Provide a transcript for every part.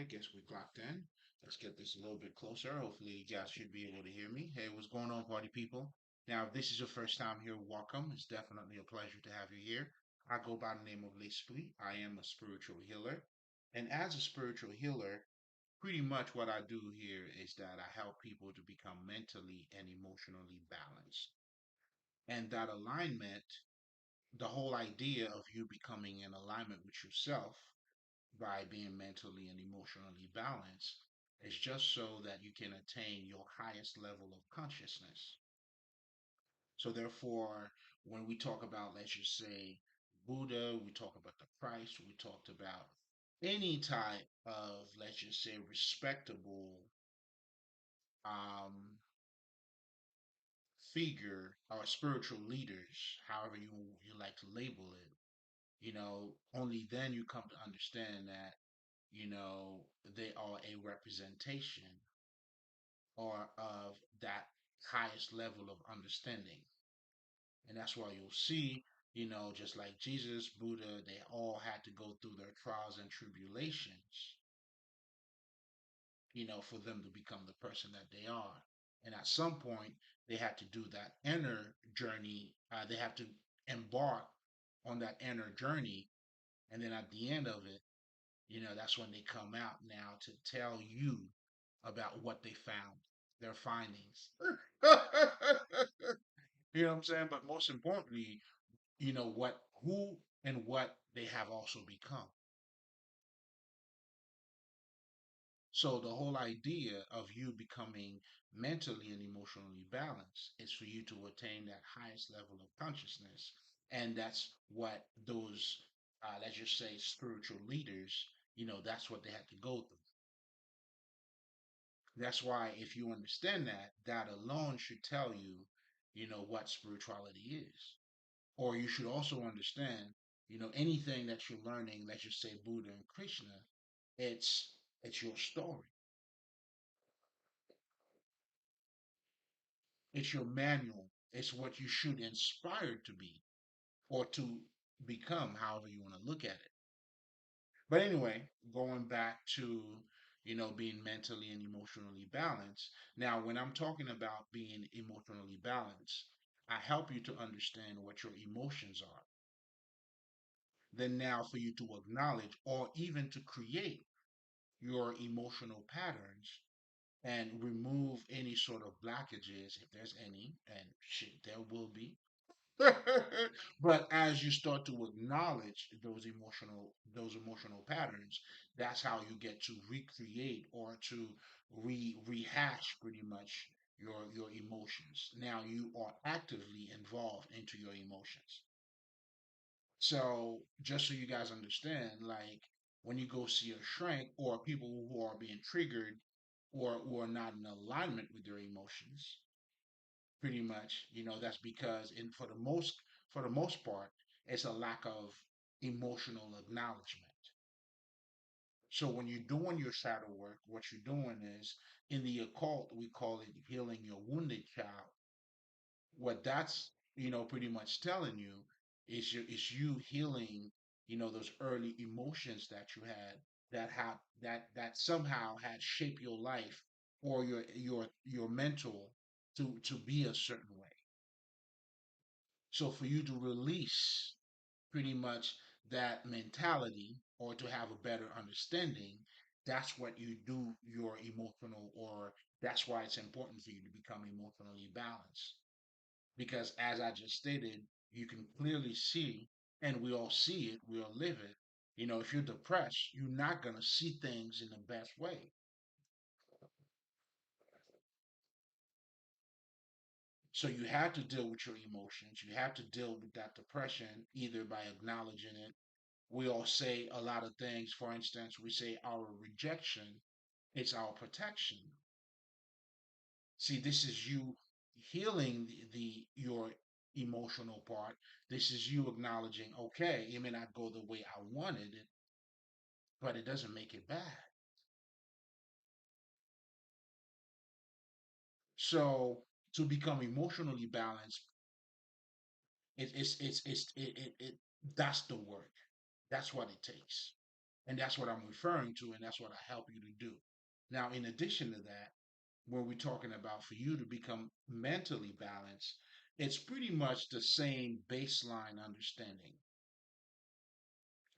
right, guess we clocked in. Let's get this a little bit closer. Hopefully, you guys should be able to hear me. Hey, what's going on, party people? Now, if this is your first time here, welcome. It's definitely a pleasure to have you here. I go by the name of Lespri. I am a spiritual healer. And as a spiritual healer, pretty much what I do here is that I help people to become mentally and emotionally balanced. And that alignment, the whole idea of you becoming in alignment with yourself by being mentally and emotionally balanced is just so that you can attain your highest level of consciousness. So, therefore, when we talk about, let's just say, Buddha, we talk about the Christ, we talked about any type of, let's just say, respectable um, figure or spiritual leaders, however you like to label it, only then you come to understand that, they are a representation or of that highest level of understanding. And that's why you'll see, just like Jesus, Buddha, they all had to go through their trials and tribulations, for them to become the person that they are. And at some point, they had to do that inner journey. They have to embark on that inner journey. And then at the end of it, that's when they come out now to tell you about what they found, their findings. You know what I'm saying? But most importantly, who and what they have also become. So the whole idea of you becoming mentally and emotionally balanced is for you to attain that highest level of consciousness. And that's what those, let's just say, spiritual leaders, that's what they had to go through. That's why if you understand that, that alone should tell you, what spirituality is. Or you should also understand, anything that you're learning, let's just say Buddha and Krishna, it's your story. It's your manual. It's what you should inspire to be or to become, however you want to look at it. But anyway, going back to, being mentally and emotionally balanced. Now, when I'm talking about being emotionally balanced, I help you to understand what your emotions are. Then now for you to acknowledge or even to create your emotional patterns and remove any sort of blockages if there's any, and shit, there will be. But as you start to acknowledge those emotional patterns, that's how you get to recreate or to rehash pretty much your emotions. Now you are actively involved into your emotions. So just so you guys understand, like when you go see a shrink or people who are being triggered or who are not in alignment with their emotions, pretty much, that's because in for the most part, it's a lack of emotional acknowledgement. So when you're doing your shadow work, what you're doing is in the occult, we call it healing your wounded child. What that's pretty much telling you is you healing those early emotions that you had that somehow had shaped your life or your mental to be a certain way. So for you to release pretty much that mentality or to have a better understanding, that's what you do your emotional, or that's why it's important for you to become emotionally balanced. Because as I just stated, you can clearly see, and we all see it, we all live it. If you're depressed, you're not going to see things in the best way. So you have to deal with your emotions. You have to deal with that depression either by acknowledging it. We all say a lot of things. For instance, we say our rejection, it's our protection. See, this is you healing your emotional part. This is you acknowledging, okay, it may not go the way I wanted it, but it doesn't make it bad. So to become emotionally balanced, it's that's the work. That's what it takes. And that's what I'm referring to, and that's what I help you to do. Now, in addition to that, when we're talking about for you to become mentally balanced, it's pretty much the same baseline understanding.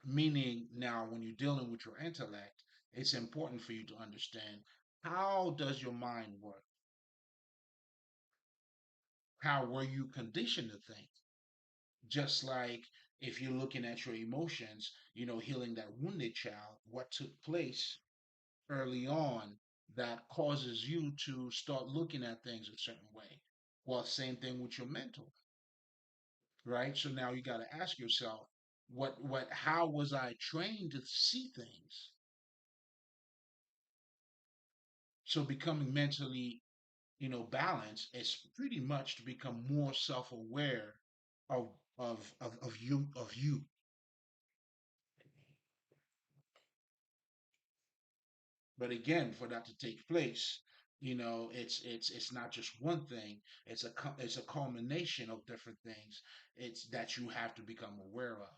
Meaning, now when you're dealing with your intellect, it's important for you to understand how does your mind work? How were you conditioned to think? Just like if you're looking at your emotions, healing that wounded child, what took place early on that causes you to start looking at things a certain way. Well, same thing with your mental, right? So now you got to ask yourself, how was I trained to see things? So becoming mentally, balanced is pretty much to become more self-aware of of you. But again, for that to take place, it's not just one thing. It's a culmination of different things. It's that you have to become aware of.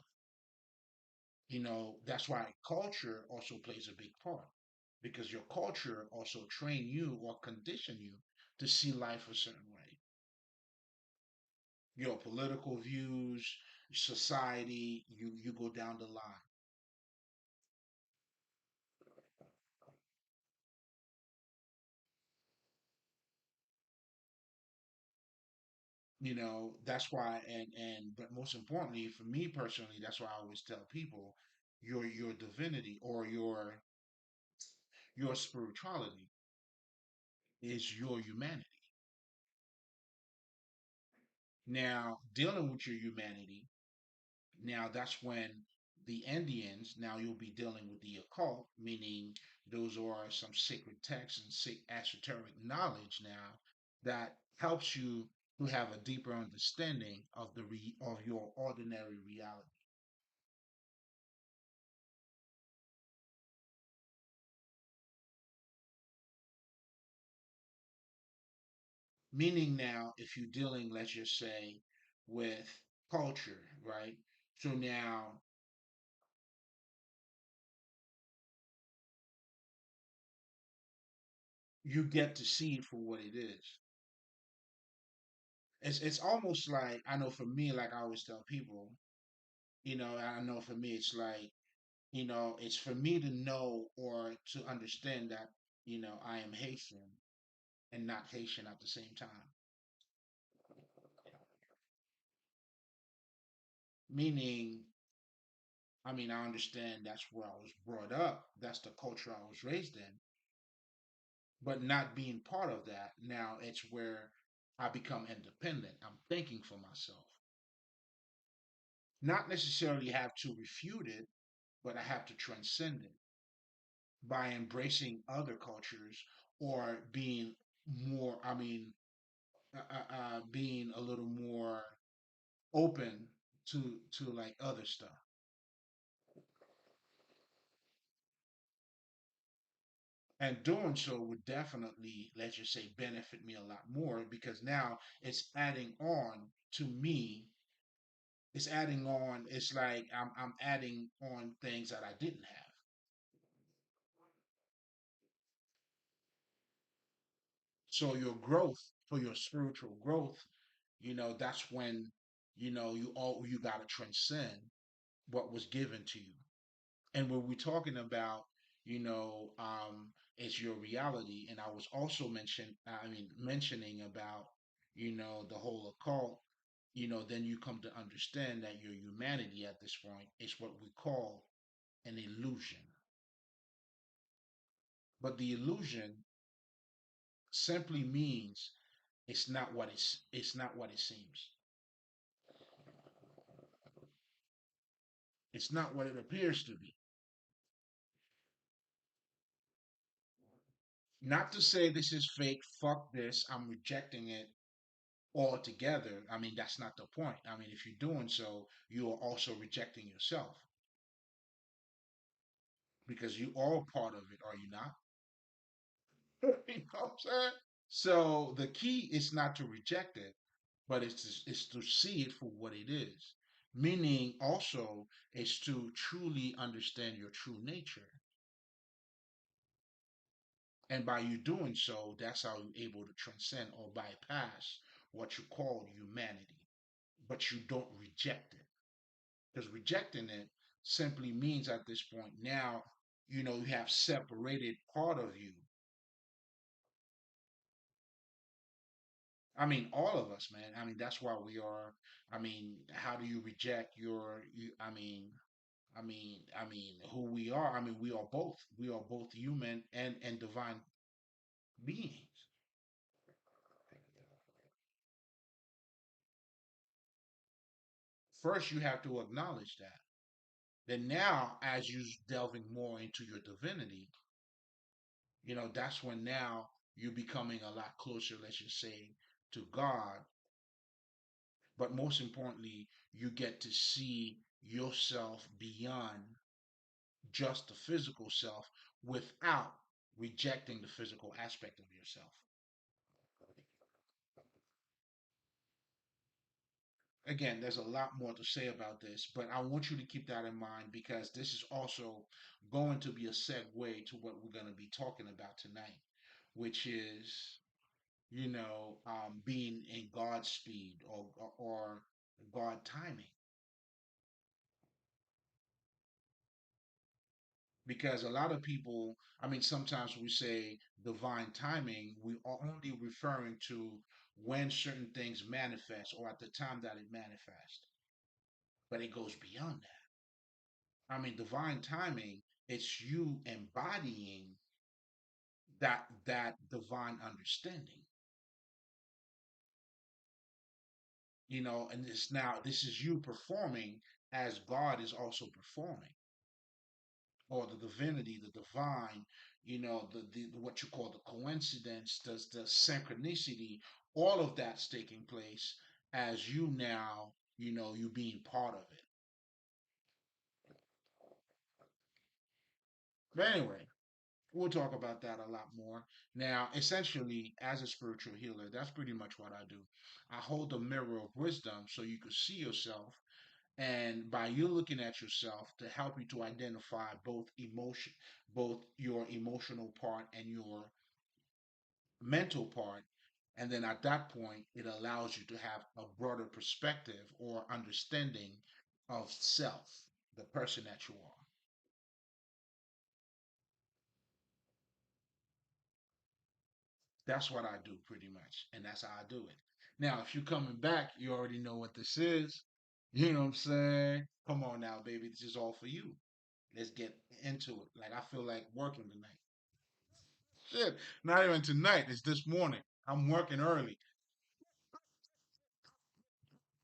That's why culture also plays a big part because your culture also train you or condition you to see life a certain way. Your political views, society, you go down the line. That's why, but most importantly for me personally, that's why I always tell people your divinity or your spirituality is your humanity. Now, dealing with your humanity, now that's when the Indians, now you'll be dealing with the occult, meaning those are some sacred texts and esoteric knowledge now that helps you to have a deeper understanding of of your ordinary reality. Meaning now, if you're dealing, let's just say, with culture, right? So now you get to see it for what it is. It's almost like, I know for me, like I always tell people, I know for me it's like, it's for me to know or to understand that, I am Haitian and not Haitian at the same time. Meaning, I mean, I understand that's where I was brought up, that's the culture I was raised in, but not being part of that, now it's where I become independent. I'm thinking for myself. Not necessarily have to refute it, but I have to transcend it by embracing other cultures or being more, I mean, being a little more open to like other stuff. And doing so would definitely, let's just say, benefit me a lot more because now it's adding on to me. It's adding on. It's like I'm adding on things that I didn't have. So your growth, for your spiritual growth, that's when you got to transcend what was given to you. And when we're talking about, is your reality, and I was also mentioning about, the whole occult, then you come to understand that your humanity at this point is what we call an illusion. But the illusion simply means it's not what it seems. It's not what it appears to be. Not to say this is fake, fuck this, I'm rejecting it altogether. I mean, that's not the point. I mean, if you're doing so, you are also rejecting yourself because you are part of it, are you not? You know what I'm saying? So the key is not to reject it, but it's to see it for what it is. Meaning also is to truly understand your true nature. And by you doing so, that's how you're able to transcend or bypass what you call humanity. But you don't reject it. Because rejecting it simply means at this point now, you have separated part of you. I mean, all of us, man. I mean, that's why we are. I mean, how do you reject I mean, who we are? I mean, we are both. We are both human and divine beings. First, you have to acknowledge that. Then now, as you delving more into your divinity, that's when now you're becoming a lot closer, let's just say, to God. But most importantly, you get to see yourself beyond just the physical self without rejecting the physical aspect of yourself. Again, there's a lot more to say about this, but I want you to keep that in mind because this is also going to be a segue to what we're going to be talking about tonight, which is, being in God's speed or God timing. Because a lot of people, I mean, sometimes we say divine timing, we are only referring to when certain things manifest or at the time that it manifests, but it goes beyond that. I mean, divine timing, it's you embodying that divine understanding, and this is you performing as God is also performing, or the divinity, the divine, the what you call the coincidence, the synchronicity, all of that's taking place as you now, you being part of it. But anyway, we'll talk about that a lot more. Now, essentially, as a spiritual healer, that's pretty much what I do. I hold the mirror of wisdom so you can see yourself, and by you looking at yourself to help you to identify both your emotional part and your mental part. And then at that point, it allows you to have a broader perspective or understanding of self, the person that you are. That's what I do pretty much. And that's how I do it. Now, if you're coming back, you already know what this is. You know what I'm saying? Come on now, baby. This is all for you. Let's get into it. Like, I feel like working tonight. Shit. Not even tonight. It's this morning. I'm working early.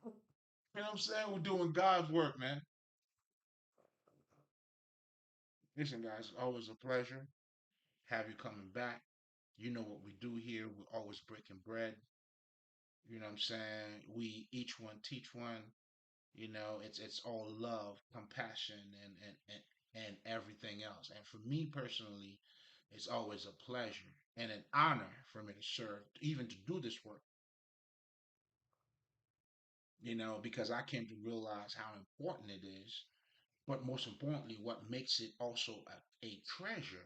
You know what I'm saying? We're doing God's work, man. Listen, guys, always a pleasure. Have you coming back. You know what we do here. We're always breaking bread. You know what I'm saying? We each one teach one. It's all love, compassion, and everything else. And for me personally, it's always a pleasure and an honor for me to serve, even to do this work. Because I came to realize how important it is, but most importantly, what makes it also a treasure.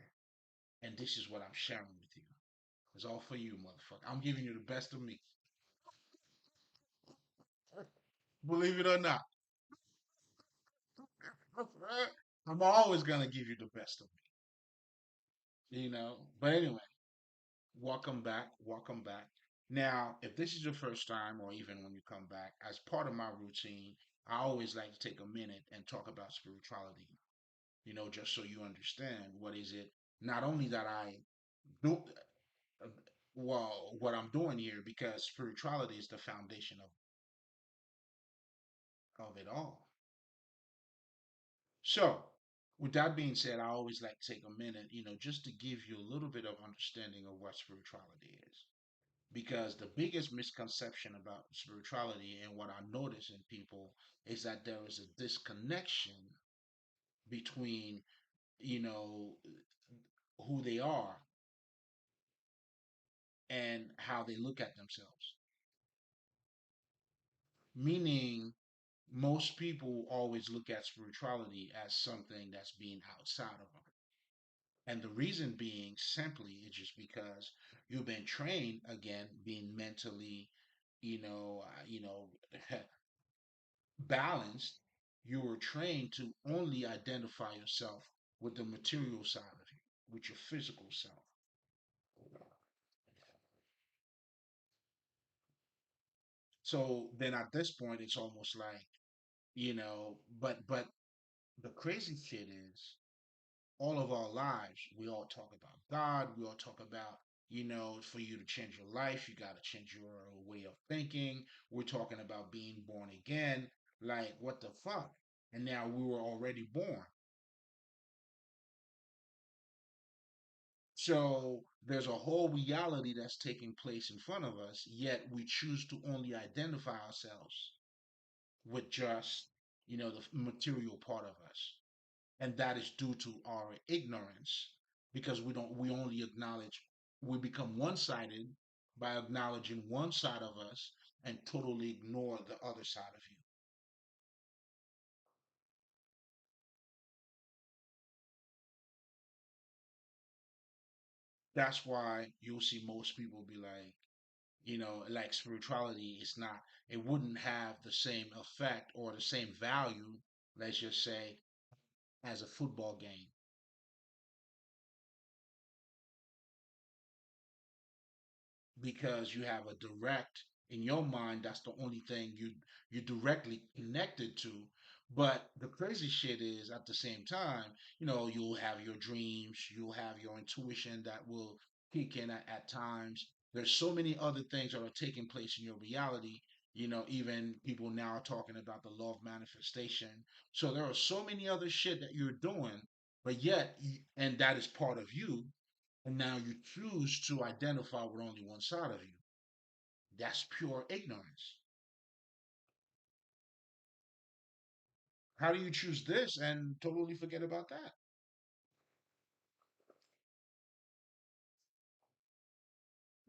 And this is what I'm sharing with you. It's all for you, motherfucker. I'm giving you the best of me. Believe it or not. I'm always gonna give you the best of me. But anyway, welcome back. Welcome back. Now, if this is your first time or even when you come back, as part of my routine, I always like to take a minute and talk about spirituality, just so you understand what is it, not only that I do, uh, well, what I'm doing here, because spirituality is the foundation of it all. So, with that being said, I always like to take a minute, just to give you a little bit of understanding of what spirituality is. Because the biggest misconception about spirituality and what I notice in people is that there is a disconnection between, you know, who they are and how they look at themselves. Meaning, Most people always look at spirituality as something that's being outside of them. And the reason being simply is just because you've been trained again, being mentally, balanced. You were trained to only identify yourself with the material side of you, with your physical self. So then at this point, it's almost like, but the crazy shit is all of our lives, we all talk about God. We all talk about, for you to change your life, you got to change your way of thinking. We're talking about being born again. Like, what the fuck? And now we were already born. So there's a whole reality that's taking place in front of us, yet we choose to only identify ourselves with just, the material part of us. And that is due to our ignorance because we only acknowledge, we become one-sided by acknowledging one side of us and totally ignore the other side of you. That's why you'll see most people be like, like spirituality is not, it wouldn't have the same effect or the same value, let's just say, as a football game. Because you have a direct, in your mind, that's the only thing you directly connected to. But the crazy shit is at the same time, you'll have your dreams, you'll have your intuition that will kick in at times. There's so many other things that are taking place in your reality. Even people now are talking about the law of manifestation. So there are so many other shit that you're doing, but yet and that is part of you, and now you choose to identify with only one side of you. That's pure ignorance. How do you choose this and totally forget about that?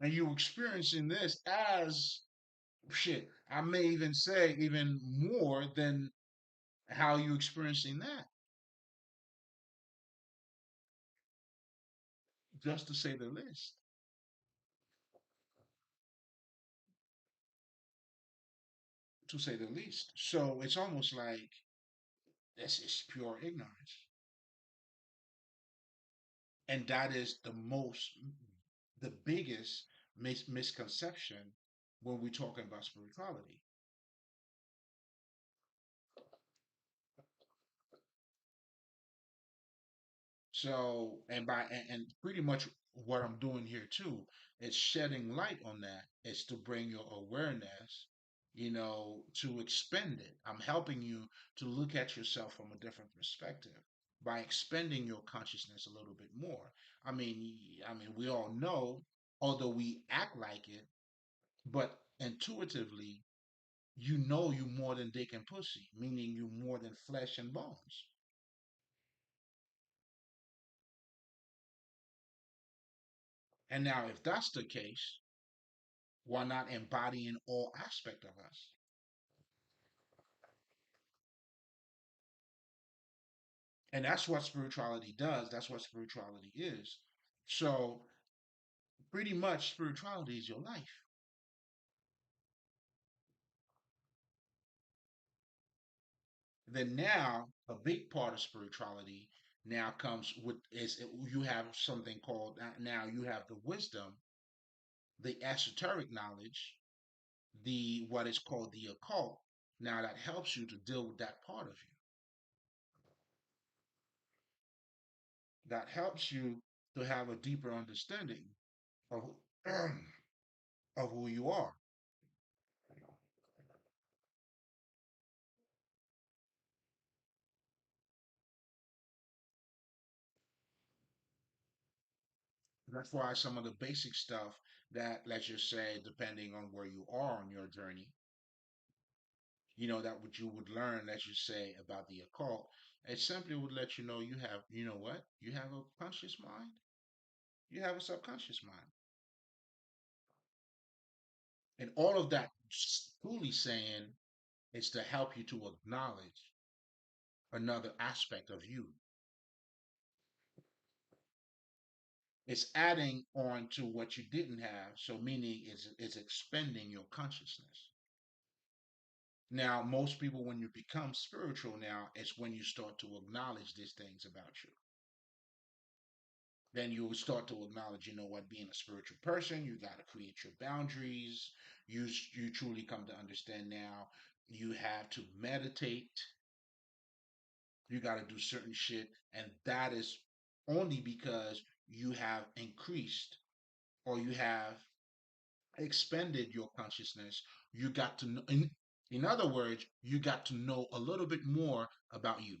And you experiencing this as shit. I may even say even more than how you experiencing that, just to say the least. To say the least. So it's almost like this is pure ignorance. And that is the biggest misconception when we're talking about spirituality. So, and pretty much what I'm doing here too is shedding light on that. Is to bring your awareness, to expend it. I'm helping you to look at yourself from a different perspective by expending your consciousness a little bit more. I mean, we all know, although we act like it, but intuitively, you more than dick and pussy, meaning you more than flesh and bones. And now, if that's the case, why not embodying all aspect of us? And that's what spirituality does. That's what spirituality is. So pretty much spirituality is your life. Then now a big part of spirituality now comes with is you have something called, now you have the wisdom, the esoteric knowledge, the what is called the occult. Now that helps you to deal with that part of you. That helps you to have a deeper understanding of of who you are. That's why some of the basic stuff that, let's just say, depending on where you are on your journey, that what you would learn, let's just say, about the occult, it simply would let you know you have, you know what? You have a conscious mind, you have a subconscious mind. And all of that truly saying It's to help you to acknowledge another aspect of you. It's adding on to what you didn't have. So meaning it's expanding your consciousness. Now, most people, when you become spiritual now, it's when you start to acknowledge these things about you. Then you will start to acknowledge, you know what, being a spiritual person, you got to create your boundaries. You truly come to understand now you have to meditate. You got to do certain shit. And that is only because you have increased or you have expanded your consciousness. You got to know, in other words, you got to know a little bit more about you.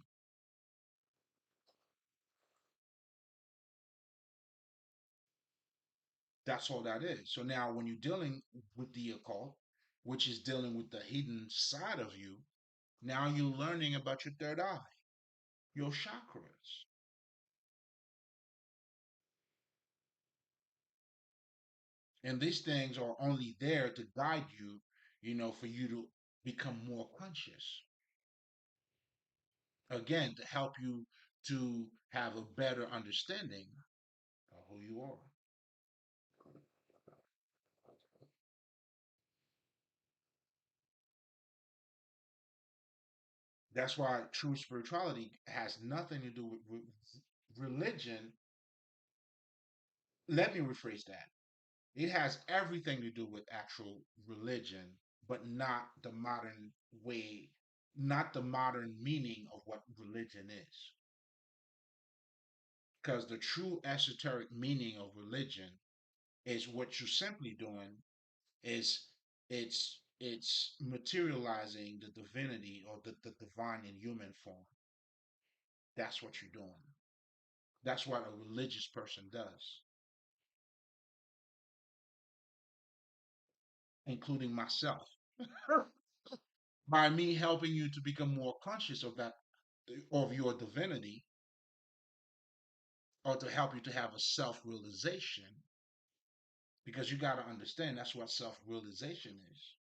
That's all that is. So now, when you're dealing with the occult, which is dealing with the hidden side of you, now you're learning about your third eye, your chakras. And these things are only there to guide you, for you to become more conscious. Again, to help you to have a better understanding of who you are. That's why true spirituality has nothing to do with religion. Let me rephrase that. It has everything to do with actual religion, but not the modern way, not the modern meaning of what religion is. Because the true esoteric meaning of religion is what you're simply doing is it's materializing the divinity or the divine in human form. That's what you're doing. That's what a religious person does, including myself. By me helping you to become more conscious of that, of your divinity, or to help you to have a self-realization, because you got to understand that's what self-realization is.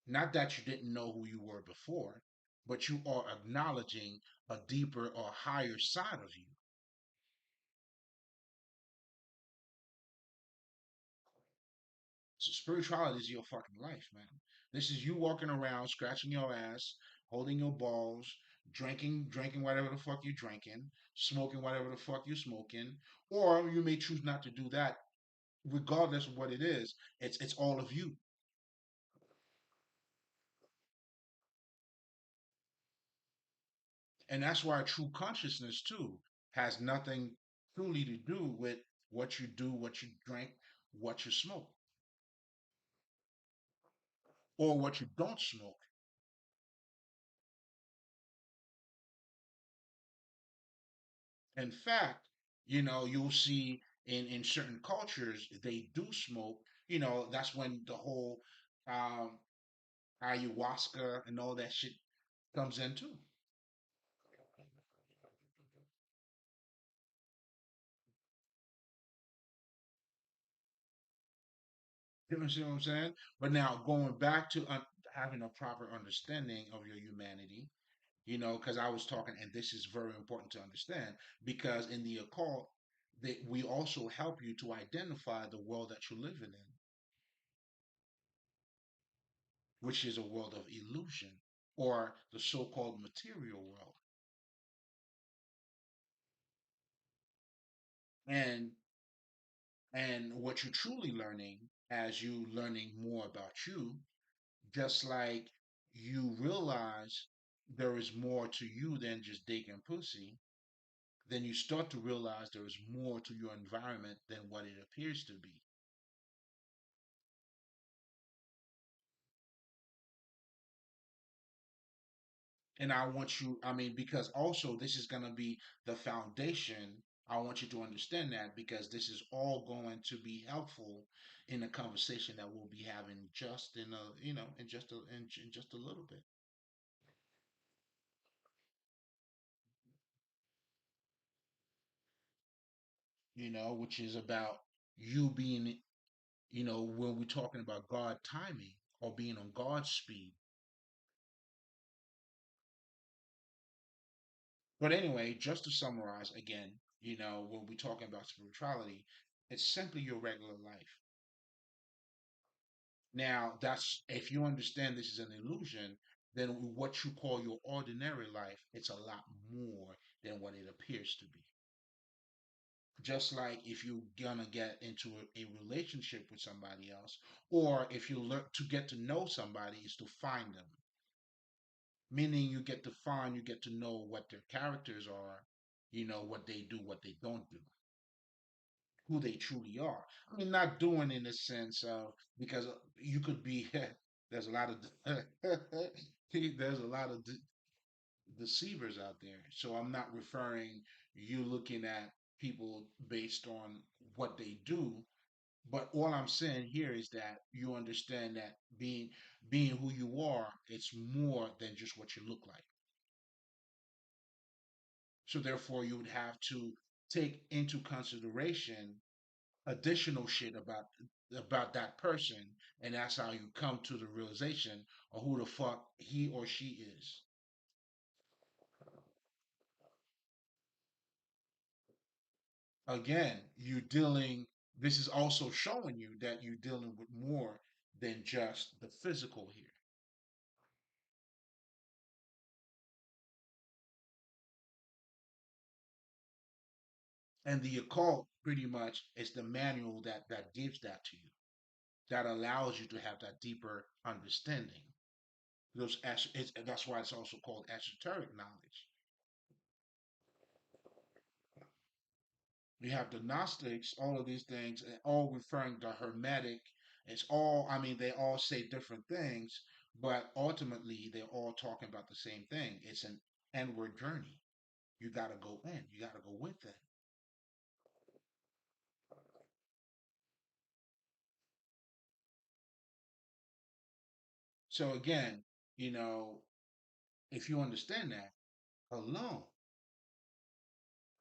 Not that you didn't know who you were before, but you are acknowledging a deeper or higher side of you. So spirituality is your fucking life, man. This is you walking around, scratching your ass, holding your balls, drinking whatever the fuck you're drinking, smoking whatever the fuck you're smoking, or you may choose not to do that. Regardless of what it is, it's all of you. And that's why true consciousness too has nothing truly to do with what you do, what you drink, what you smoke, or what you don't smoke. In fact, you'll see in certain cultures they do smoke. That's when the whole um, ayahuasca and all that shit comes in too. You see what I'm saying? But now going back to having a proper understanding of your humanity, because I was talking, and this is very important to understand, because in the occult, we also help you to identify the world that you're living in, which is a world of illusion or the so-called material world. And what you're truly learning as you learning more about you, just like you realize there is more to you than just dick and pussy, then you start to realize there is more to your environment than what it appears to be. And I want you, I mean, because also this is going to be the foundation. I want you to understand that because this is all going to be helpful in the conversation that we'll be having just in a, in just a little bit, which is about you being, when we're talking about God timing or being on God's speed. But anyway, just to summarize again, when we're talking about spirituality, it's simply your regular life. Now, that's if you understand this is an illusion, then what you call your ordinary life, it's a lot more than what it appears to be. Just like if you're gonna get into a relationship with somebody else, or if you learn to get to know somebody, is to find them. Meaning you get to know what their characters are, what they do, what they don't do, who they truly are. I mean, not doing in the sense of because you could be there's a lot of there's a lot of deceivers out there. So I'm not referring you looking at people based on what they do, but all I'm saying here is that you understand that being who you are, it's more than just what you look like. So therefore, you would have to take into consideration additional shit about that person, and that's how you come to the realization of who the fuck he or she is. Again, you dealing. This is also showing you that you're dealing with more than just the physical here. And the occult pretty much is the manual that gives that to you, that allows you to have that deeper understanding. That's why it's also called esoteric knowledge. You have the Gnostics, all of these things, all referring to Hermetic. It's all, I mean, they all say different things, but ultimately they're all talking about the same thing. It's an inward journey. You got to go in, you got to go with it. So, again, you know, if you understand that alone,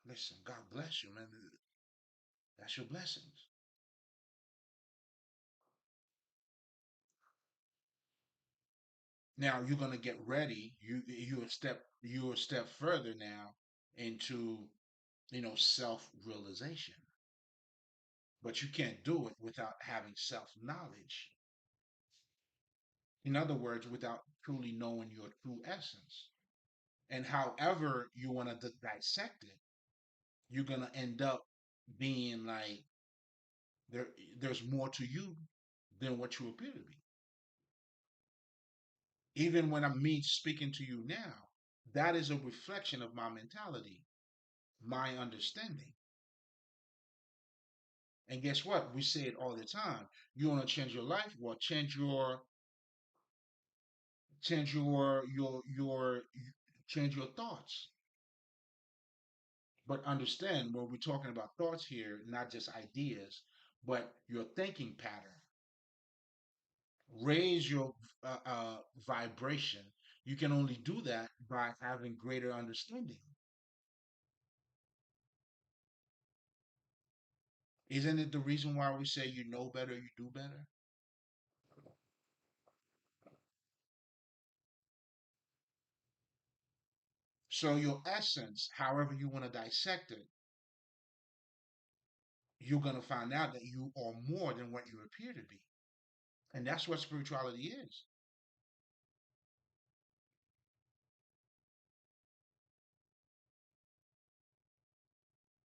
listen, God bless you, man. That's your blessings. Now you're gonna get ready. You a step further now into self realization. But you can't do it without having self knowledge. In other words, without truly knowing your true essence. And however you want to dissect it, you're gonna end up being like there. There's more to you than what you appear to be. Even when I'm me speaking to you now, that is a reflection of my mentality, my understanding. And guess what? We say it all the time. You want to change your life? Well, change your change your thoughts. But understand when we're talking about thoughts here, not just ideas, but your thinking pattern. Raise your vibration. You can only do that by having greater understanding. Isn't it the reason why we say you know better, you do better? So your essence, however you want to dissect it, you're going to find out that you are more than what you appear to be. And that's what spirituality is.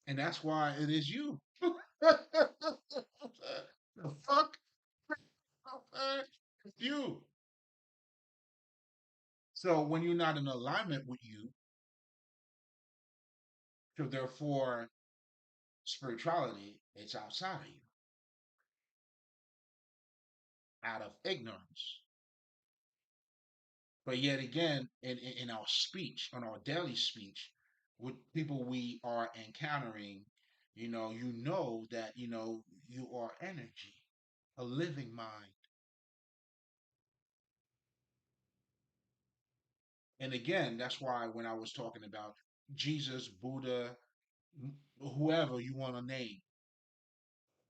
And that's why it is you. The fuck? It's you. So when you're not in alignment with you, so therefore spirituality, it's outside of you, out of ignorance. But yet again, in our speech, on our daily speech, with people we are encountering, you know that you are energy, a living mind. And again, that's why when I was talking about Jesus, Buddha, whoever you want to name,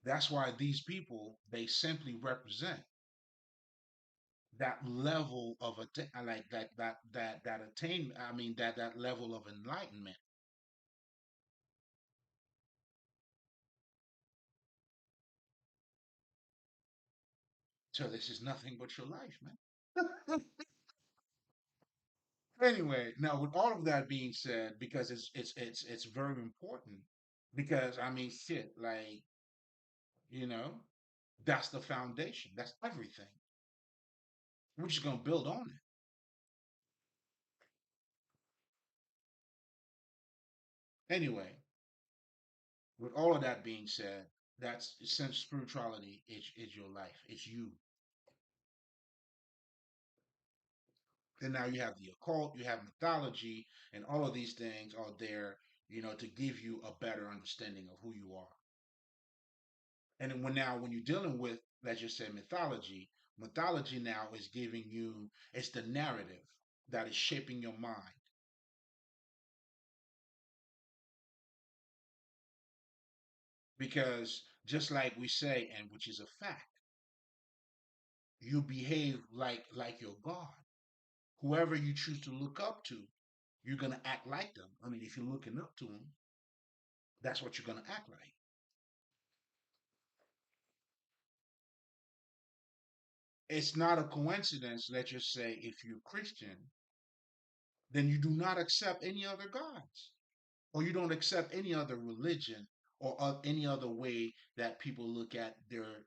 that's why these people they simply represent that level of like that attain. I mean that level of enlightenment. So this is nothing but your life, man. Anyway, now with all of that being said, because it's very important, because I mean shit, like, you know, that's the foundation. That's everything. We're just gonna build on it. Anyway, with all of that being said, that's since spirituality is your life. It's you. And now you have the occult, you have mythology, and all of these things are there, to give you a better understanding of who you are. And then when you're dealing with, let's just say, mythology now is giving you, it's the narrative that is shaping your mind. Because just like we say, and which is a fact, you behave like your God. Whoever you choose to look up to, you're gonna act like them. I mean, if you're looking up to them, that's what you're gonna act like. It's not a coincidence, let's just say, if you're Christian, then you do not accept any other gods, or you don't accept any other religion, or any other way that people look at their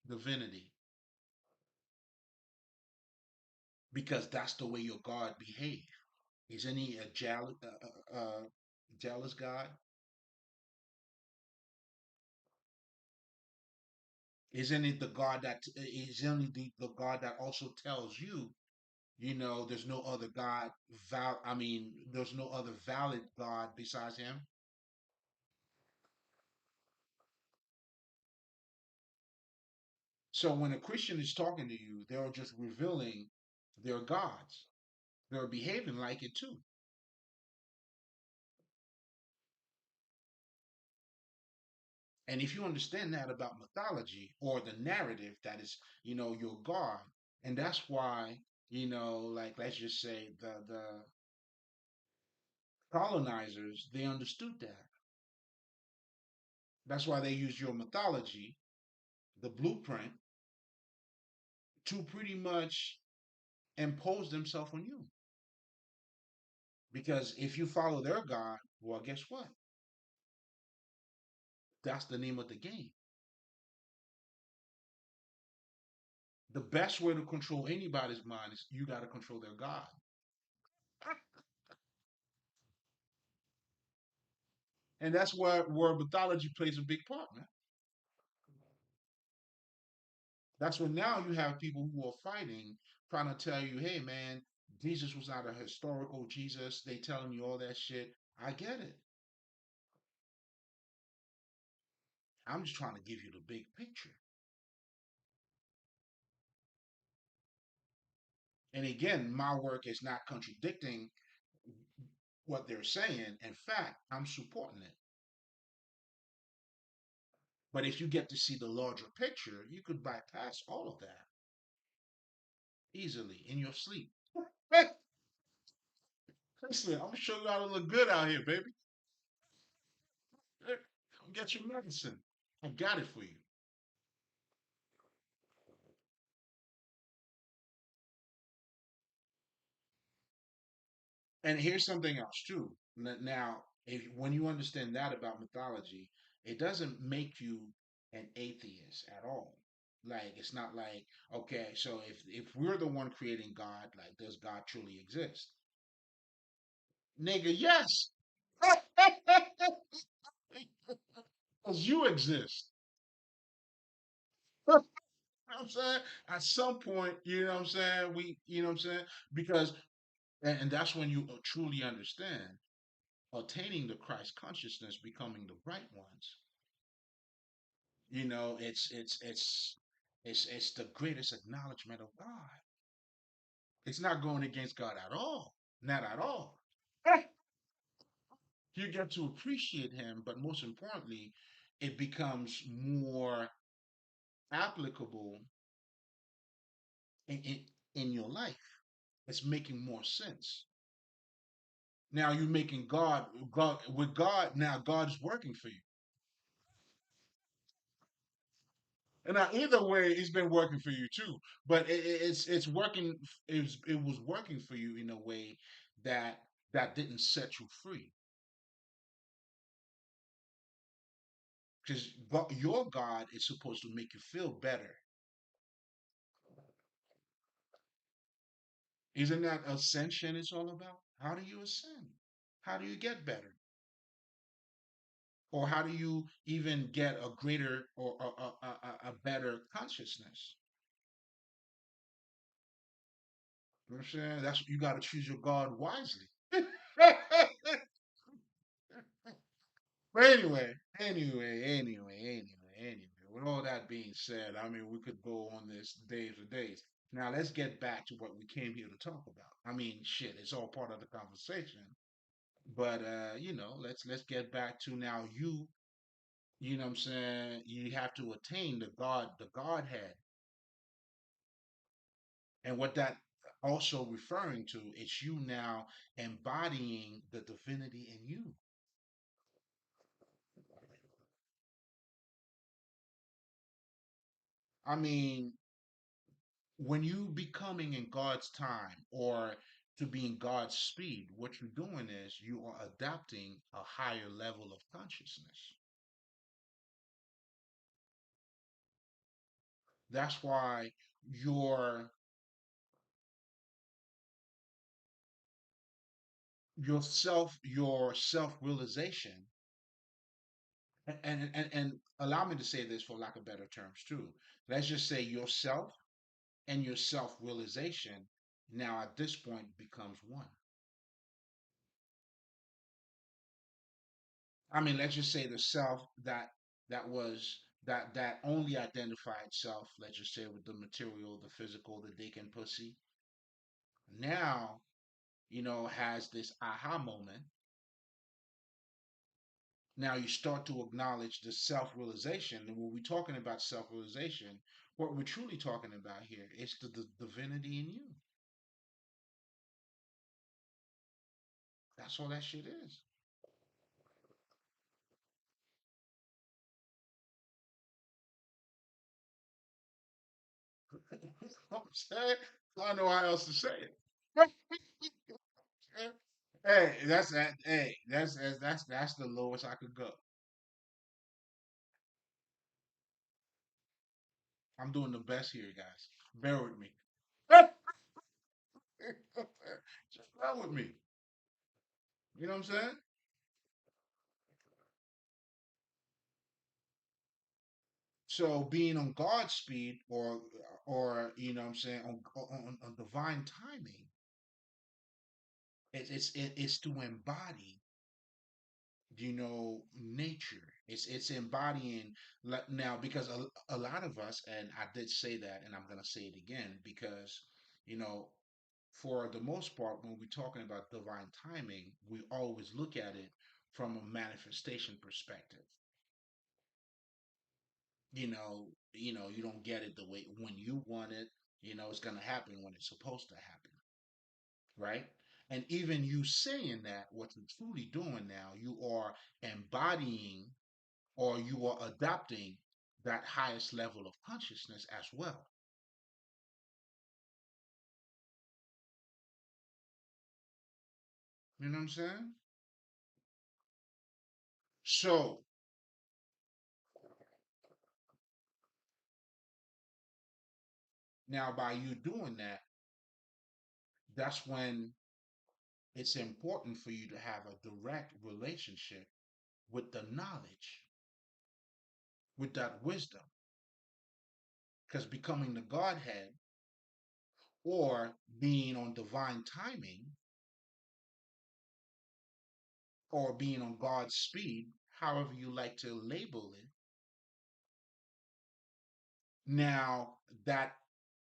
divinity, because that's the way your God behave. Isn't he a jealous God? Isn't it the God that isn't it the God that also tells you, there's no other God I mean, there's no other valid God besides him? So when a Christian is talking to you, they're just revealing their gods. They're behaving like it too. And if you understand that about mythology or the narrative that is, your God, and that's why, like let's just say the colonizers, they understood that. That's why they used your mythology, the blueprint, to pretty much impose themselves on you. Because if you follow their God, well, guess what? That's the name of the game. The best way to control anybody's mind is you got to control their God. And that's where mythology plays a big part, man. That's when now you have people who are fighting, trying to tell you, hey, man, Jesus was not a historical Jesus. They telling you all that shit. I get it. I'm just trying to give you the big picture. And again, my work is not contradicting what they're saying. In fact, I'm supporting it. But if you get to see the larger picture, you could bypass all of that easily in your sleep. Hey, listen, I'm gonna show you how to look good out here, baby. Hey, come get your medicine. I got it for you. And here's something else too. Now, if when you understand that about mythology, it doesn't make you an atheist at all. Like it's not like, okay, so if we're the one creating God, like does God truly exist? Nigga, yes. Because you exist. You know what I'm saying? At some point, you know what I'm saying? You know what I'm saying? Because, and that's when you truly understand attaining the Christ consciousness, becoming the right ones. It's the greatest acknowledgement of God. It's not going against God at all. Not at all. You get to appreciate him, but most importantly, it becomes more applicable in your life. It's making more sense. Now you're making God with God. Now God's working for you, and now either way, it's been working for you too. But it's working. It was working for you in a way that didn't set you free, because your God is supposed to make you feel better. Isn't that ascension? It's all about. How do you ascend? How do you get better? Or how do you even get a greater or a better consciousness? You know what I'm saying? That's you got to choose your God wisely. But anyway. With all that being said, I mean, we could go on this days for days. Now let's get back to what we came here to talk about. I mean, shit, it's all part of the conversation. But let's get back to now you know what I'm saying, you have to attain the Godhead. And what that also referring to is you now embodying the divinity in you. I mean, when you becoming in God's time or to be in God's speed, what you're doing is you are adopting a higher level of consciousness. That's why your your self realization, and allow me to say this for lack of better terms too. Let's just say yourself and your self realization now at this point becomes one. I mean, let's just say the self that only identified self, let's just say with the material, the physical, the dick and pussy, now, has this aha moment. Now you start to acknowledge the self realization. And when we're talking about self realization, what we're truly talking about here is the divinity in you. That's all that shit is. I'm saying, I don't know how else to say it. Hey, that's that. Hey, that's the lowest I could go. I'm doing the best here, guys. Bear with me. Just bear with me. You know what I'm saying? So being on God's speed, or you know what I'm saying, on divine timing, it's to embody, nature. It's embodying now, because a lot of us, and I did say that, and I'm gonna say it again, because you know for the most part, when we're talking about divine timing, we always look at it from a manifestation perspective. You don't get it the way when you want it. It's gonna happen when it's supposed to happen, right? And even you saying that, what you're truly doing now, you are embodying, or you are adopting that highest level of consciousness as well. You know what I'm saying? So now, by you doing that, that's when it's important for you to have a direct relationship with the knowledge, with that wisdom. Because becoming the Godhead, or being on divine timing, or being on God's speed, however you like to label it, now that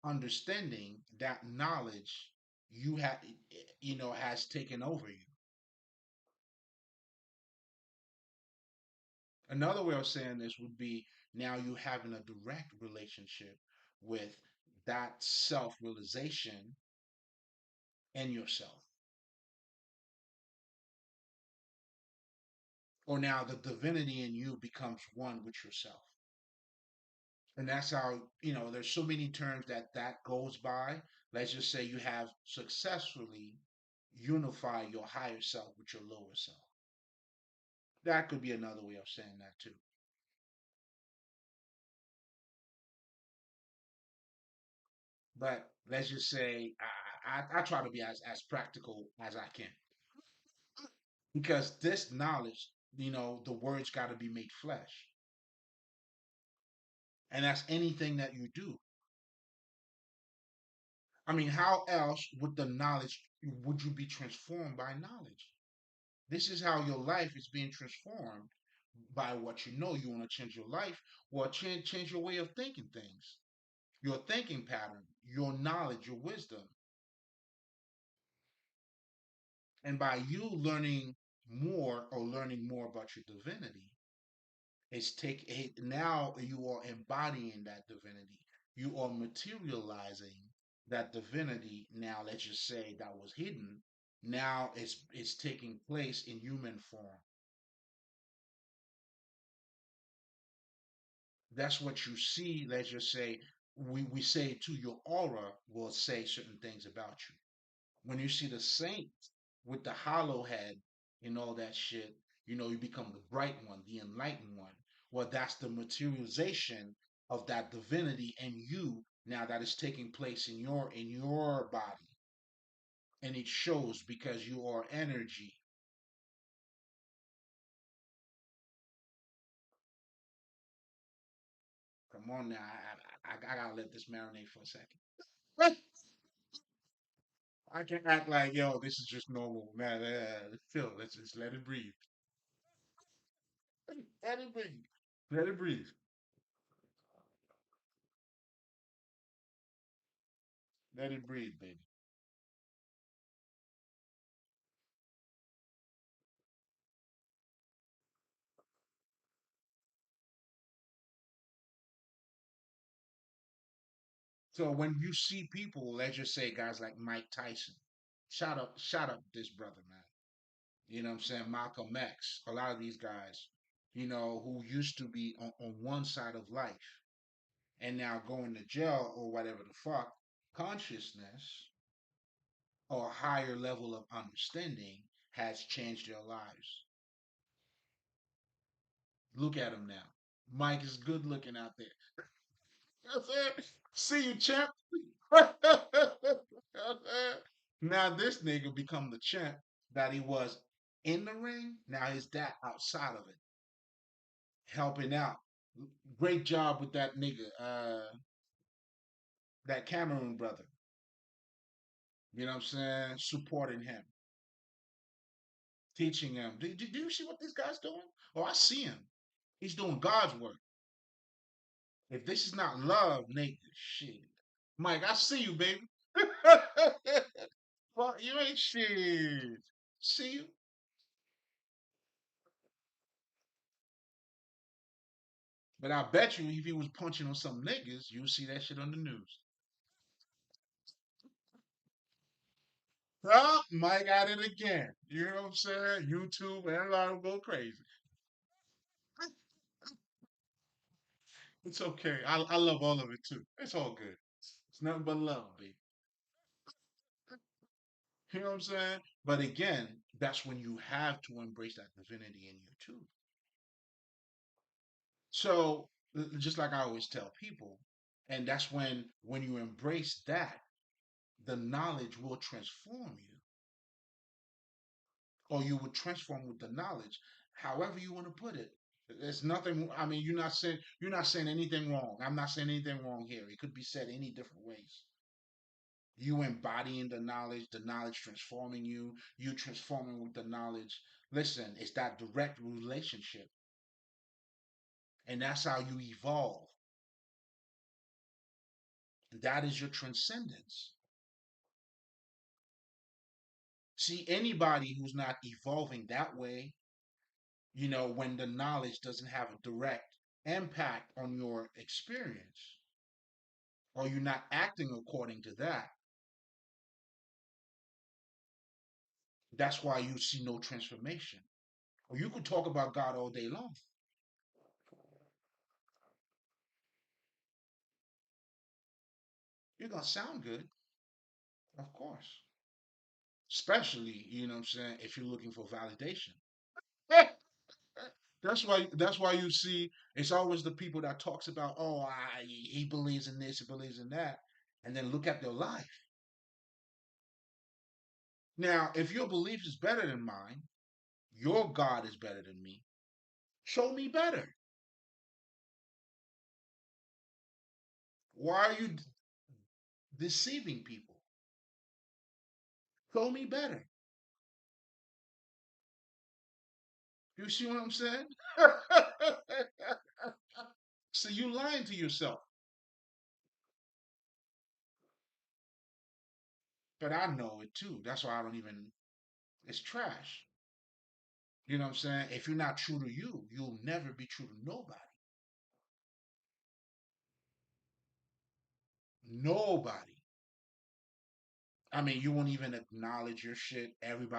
understanding, that knowledge, you have, has taken over you. Another way of saying this would be, now you having a direct relationship with that self realization in yourself. Or now the divinity in you becomes one with yourself. And that's how, there's so many terms that goes by. Let's just say you have successfully unified your higher self with your lower self. That could be another way of saying that too. But let's just say I try to be as practical as I can because this knowledge, the words got to be made flesh. And that's anything that you do. I mean, how else would the knowledge, would you be transformed by knowledge? This is how your life is being transformed by what you know. You want to change your life, well, change your way of thinking things, your thinking pattern, your knowledge, your wisdom. And by you learning more or learning more about your divinity, now you are embodying that divinity. You are materializing that divinity. Now, let's just say that was hidden. Now it's taking place in human form. That's what you see. Let's just say we say to your aura will say certain things about you. When you see the saint with the hollow head and all that shit, you become the bright one, the enlightened one. Well, that's the materialization of that divinity in you now that is taking place in your body. And it shows because you are energy. Come on now. I gotta let this marinate for a second. I can't act like, yo, this is just normal. Man, chill. Let's just let it breathe. Let it breathe. Let it breathe. Let it breathe, baby. So when you see people, let's just say guys like Mike Tyson, shout out this brother, man. You know what I'm saying? Malcolm X, a lot of these guys, who used to be on one side of life and now going to jail or whatever the fuck, consciousness or a higher level of understanding has changed their lives. Look at him now. Mike is good looking out there. You know what I'm saying? See you, champ. Now this nigga become the champ that he was in the ring. Now he's that outside of it, helping out. Great job with that nigga, that Cameroon brother. You know what I'm saying? Supporting him, teaching him. Do you see what this guy's doing? Oh, I see him. He's doing God's work. If this is not love, nigga, shit. Mike, I see you, baby. Fuck, you ain't shit. See you. But I bet you if he was punching on some niggas, you would see that shit on the news. Oh, Mike at it again. You know what I'm saying? YouTube, everybody will go crazy. It's okay. I love all of it too. It's all good. It's nothing but love, baby. You know what I'm saying? But again, that's when you have to embrace that divinity in you too. So just like I always tell people, and that's when you embrace that, the knowledge will transform you, or you would transform with the knowledge, however you want to put it. There's nothing. I mean, you're not saying anything wrong. I'm not saying anything wrong here. It could be said any different ways. You embodying the knowledge transforming you, you transforming with the knowledge. Listen, it's that direct relationship, and that's how you evolve. That is your transcendence. See, anybody who's not evolving that way, when the knowledge doesn't have a direct impact on your experience, or you're not acting according to that, that's why you see no transformation. Or you could talk about God all day long. You're gonna sound good, of course. Especially, you know what I'm saying, if you're looking for validation. That's why you see it's always the people that talks about, oh, he believes in this, he believes in that, and then look at their life. Now, if your belief is better than mine, your God is better than me. Show me better. Why are you deceiving people? Show me better. You see what I'm saying? So you lying to yourself. But I know it too. That's why I don't even. It's trash. You know what I'm saying? If you're not true to you, you'll never be true to nobody. Nobody. I mean, you won't even acknowledge your shit. Everything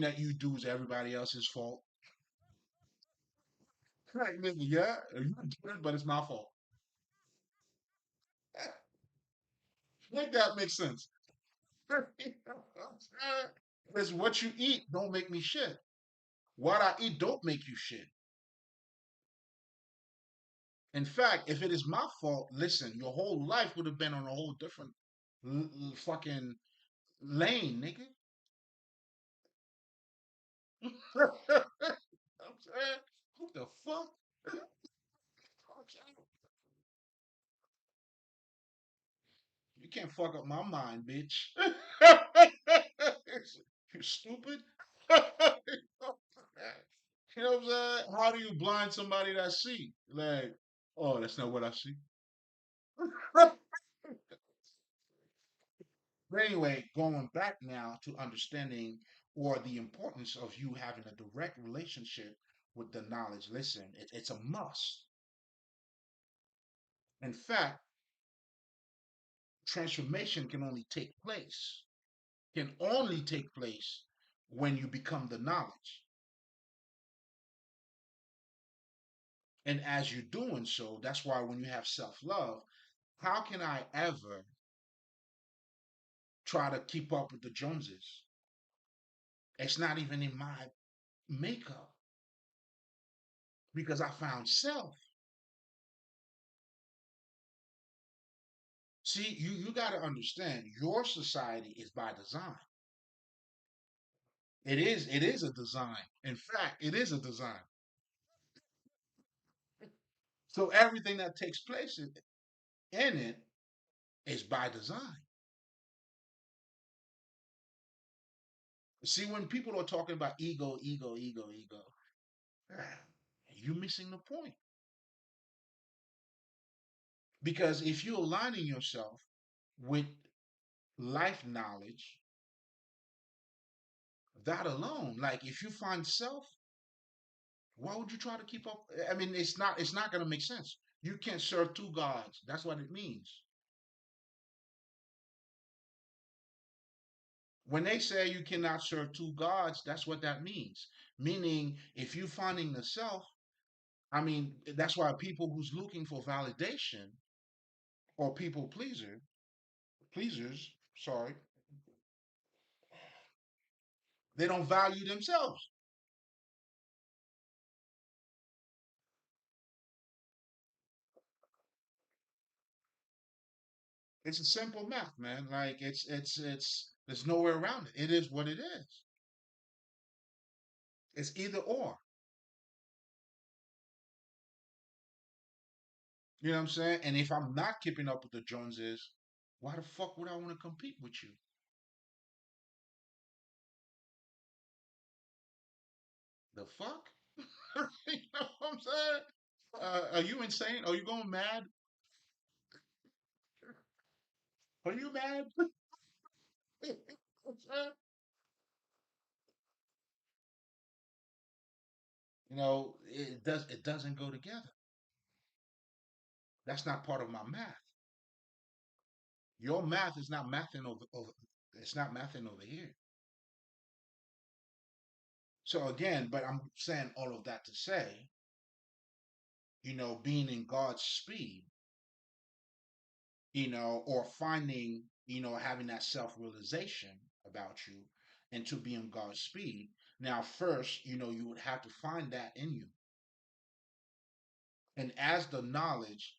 that you do is everybody else's fault. Right, nigga, yeah, you did it, but it's my fault. Make that make sense. Because what you eat don't make me shit. What I eat don't make you shit. In fact, if it is my fault, listen, your whole life would have been on a whole different fucking lane, nigga. I'm saying, what the fuck? You can't fuck up my mind, bitch. You stupid. You know what I'm saying? How do you blind somebody that see? Like, oh, that's not what I see. But anyway, going back now to understanding or the importance of you having a direct relationship with the knowledge. Listen, it's a must. In fact, transformation can only take place when you become the knowledge. And as you're doing so, that's why when you have self love, how can I ever try to keep up with the Joneses? It's not even in my makeup because I found self. See, you got to understand your society is by design. It is a design. In fact, it is a design. So everything that takes place in it is by design. See, when people are talking about ego, ego, ego, ego, you're missing the point. Because if you're aligning yourself with life knowledge, that alone, like if you find self, why would you try to keep up? I mean, it's not gonna make sense. You can't serve two gods. That's what it means. When they say you cannot serve two gods, that's what that means. Meaning, if you finding the self, I mean, that's why people who's looking for validation or pleasers, sorry, they don't value themselves. It's a simple math, man. Like it's there's nowhere around it. It is what it is. It's either or. You know what I'm saying? And if I'm not keeping up with the Joneses, why the fuck would I want to compete with you? The fuck? You know what I'm saying? Are you insane? Are you going mad? Are you mad? You know, it doesn't go together. That's not part of my math. Your math is not mathing over it's not mathing over here. So again, but I'm saying all of that to say, being in God's speed, or finding, having that self realization about you and to be in God's speed. Now, first, you would have to find that in you. And as the knowledge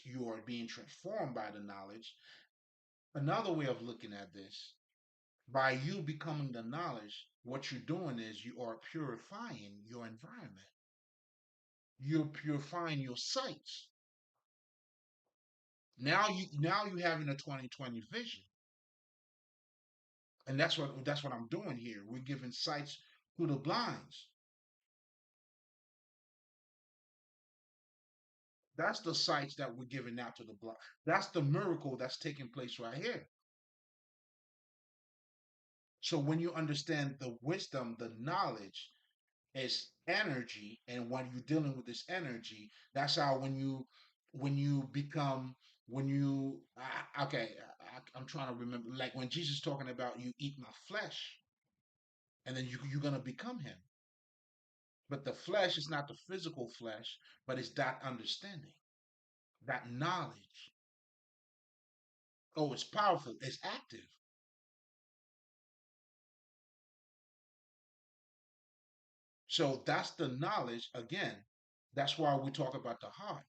you are being transformed by the knowledge. Another way of looking at this, by you becoming the knowledge, what you're doing is you are purifying your environment. You're purifying your sights. Now you having a 2020 vision. And that's what I'm doing here. We're giving sights to the blinds. That's the sights that we're giving out to the blind. That's the miracle that's taking place right here. So when you understand the wisdom, the knowledge is energy, and when you're dealing with this energy, that's how when you become when you okay, I'm trying to remember, like when Jesus talking about you eat my flesh, and then you're gonna become him. But the flesh is not the physical flesh, but it's that understanding, that knowledge. Oh, it's powerful, it's active. So that's the knowledge again. That's why we talk about the heart.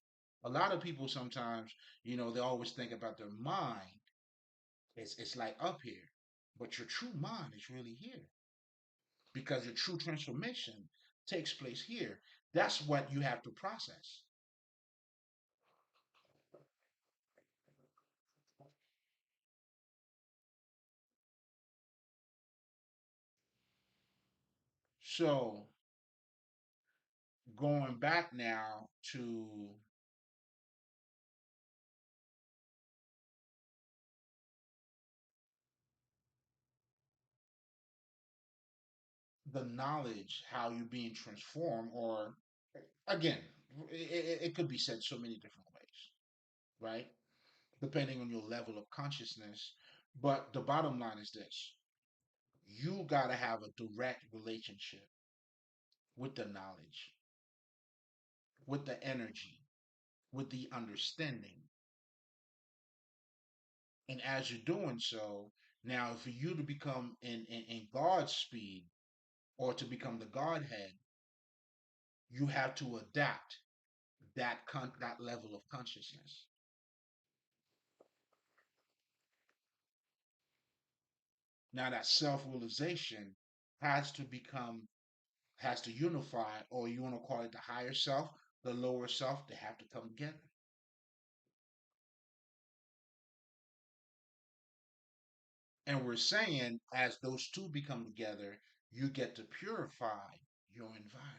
A lot of people sometimes, they always think about their mind. It's like up here, but your true mind is really here because your true transformation takes place here. That's what you have to process. So going back now to the knowledge, how you're being transformed, or again, it could be said so many different ways, right? Depending on your level of consciousness. But the bottom line is this: you got to have a direct relationship with the knowledge, with the energy, with the understanding. And as you're doing so, now for you to become in God's speed or to become the Godhead, you have to adapt that level of consciousness. Now that self-realization has to become has to unify, or you want to call it the higher self, the lower self, they have to come together. And we're saying as those two become together, you get to purify your environment.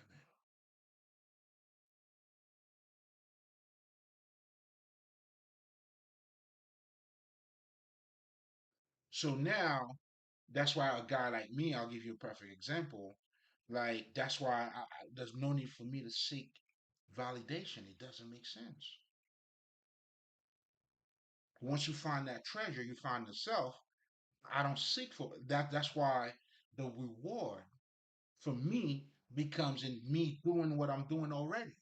So now that's why a guy like me, I'll give you a perfect example. Like that's why there's no need for me to seek validation. It doesn't make sense. Once you find that treasure, you find the self. I don't seek for that. That's why the reward for me becomes in me doing what I'm doing already.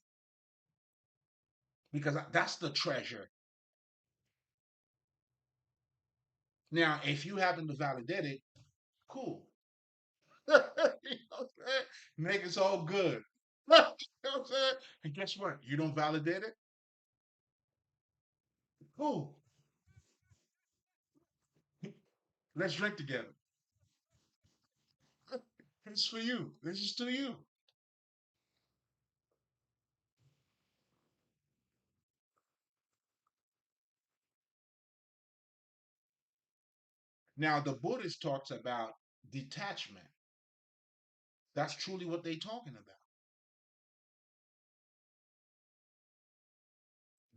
Because that's the treasure. Now, if you happen to validate it, cool. you know what I'm saying? Make it all good. you know what I'm saying? And guess what? You don't validate it? Cool. Let's drink together. It's for you. This is to you. Now, the Buddhist talks about detachment. That's truly what they're talking about.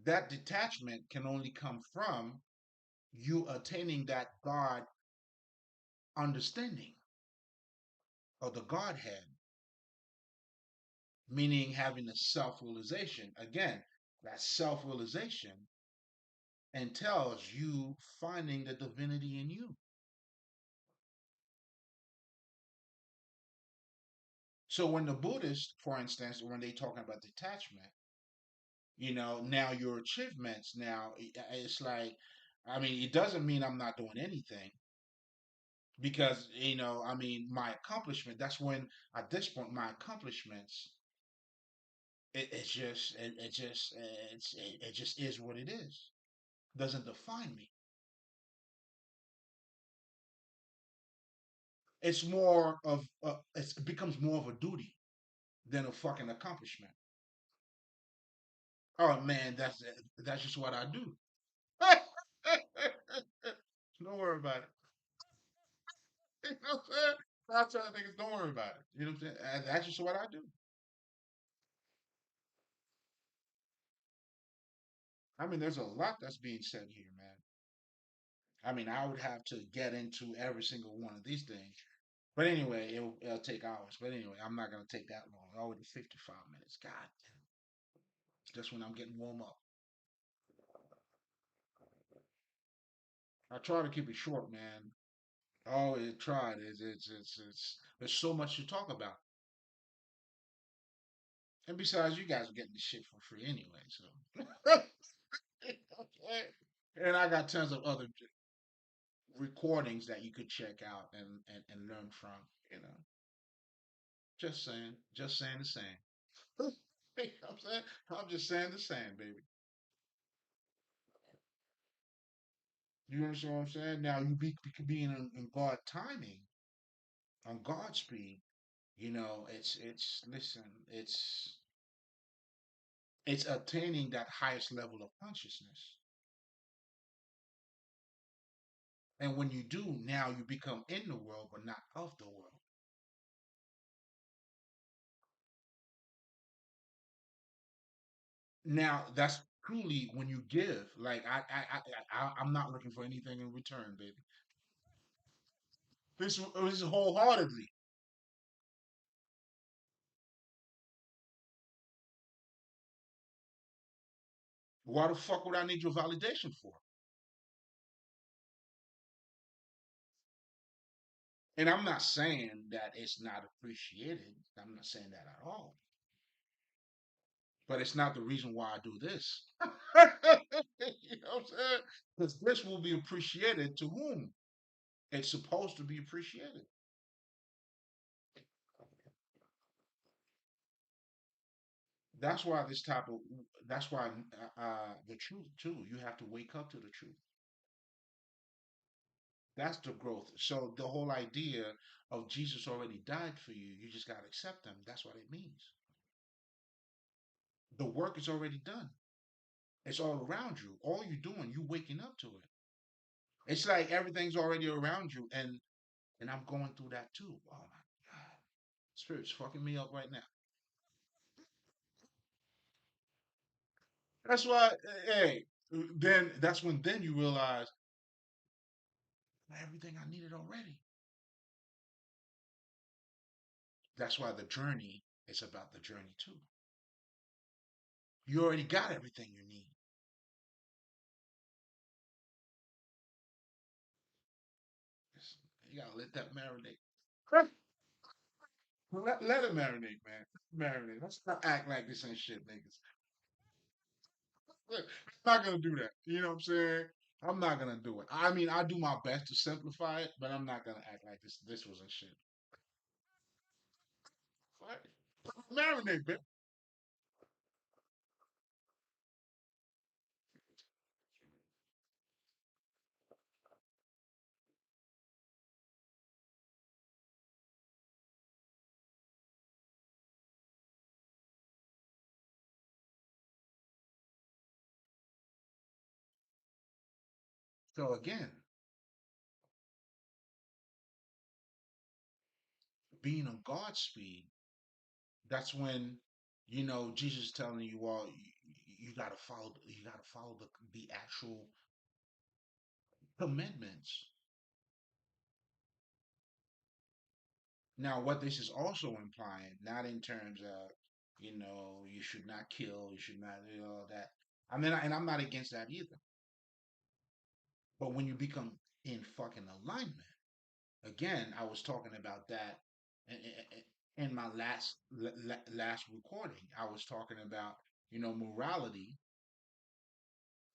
That detachment can only come from you attaining that God understanding of the Godhead, meaning having a self realization. Again, that self realization entails you finding the divinity in you. So when the Buddhists, for instance, when they talking about detachment, now your achievements, now it's like, I mean, it doesn't mean I'm not doing anything because, I mean, my accomplishment, that's when at this point, my accomplishments, it's just, it just is what it is. Doesn't define me. It's more of, it becomes more of a duty than a fucking accomplishment. Oh man, that's just what I do. Don't worry about it. You know what I'm saying? I tell niggas, don't worry about it. You know what I'm saying? And that's just what I do. I mean, there's a lot that's being said here, man. I mean, I would have to get into every single one of these things. But anyway, it'll take hours. But anyway, I'm not going to take that long. Already 55 minutes. God damn. Just when I'm getting warm up. I try to keep it short, man. Oh, it tried. There's so much to talk about. And besides, you guys are getting this shit for free anyway, so. And I got tons of other recordings that you could check out and learn from, you know. Just saying the same. I'm saying, I'm just saying the same, baby. You understand what I'm saying? Now being in God timing, on God's speed, it's listen, it's attaining that highest level of consciousness. And when you do, now you become in the world, but not of the world. Now that's truly when you give. Like I'm not looking for anything in return, baby. This is wholeheartedly. Why the fuck would I need your validation for? And I'm not saying that it's not appreciated. I'm not saying that at all. But it's not the reason why I do this. You know what I'm saying? Because this will be appreciated to whom? It's supposed to be appreciated. That's why this type of that's why the truth too. You have to wake up to the truth. That's the growth. So the whole idea of Jesus already died for you, you just gotta accept him. That's what it means. The work is already done. It's all around you. All you're doing, you waking up to it. It's like everything's already around you, and I'm going through that too. Oh my God, Spirit's fucking me up right now. That's why, hey, then then you realize everything I needed already. That's why the journey is about the journey too. You already got everything you need. You gotta let that marinate. Let it marinate, man. Marinate. Let's not act like this ain't shit, niggas. Look, I'm not gonna do that. You know what I'm saying? I'm not gonna do it. I mean, I do my best to simplify it, but I'm not gonna act like this wasn't shit. Right? Marinate, man. So again, being on God's speed, that's when Jesus is telling you, well, you gotta follow the actual commandments. Now, what this is also implying, not in terms of You should not kill, you should not, that. I mean, and I'm not against that either. But when you become in fucking alignment, again, I was talking about that in my last recording. I was talking about morality,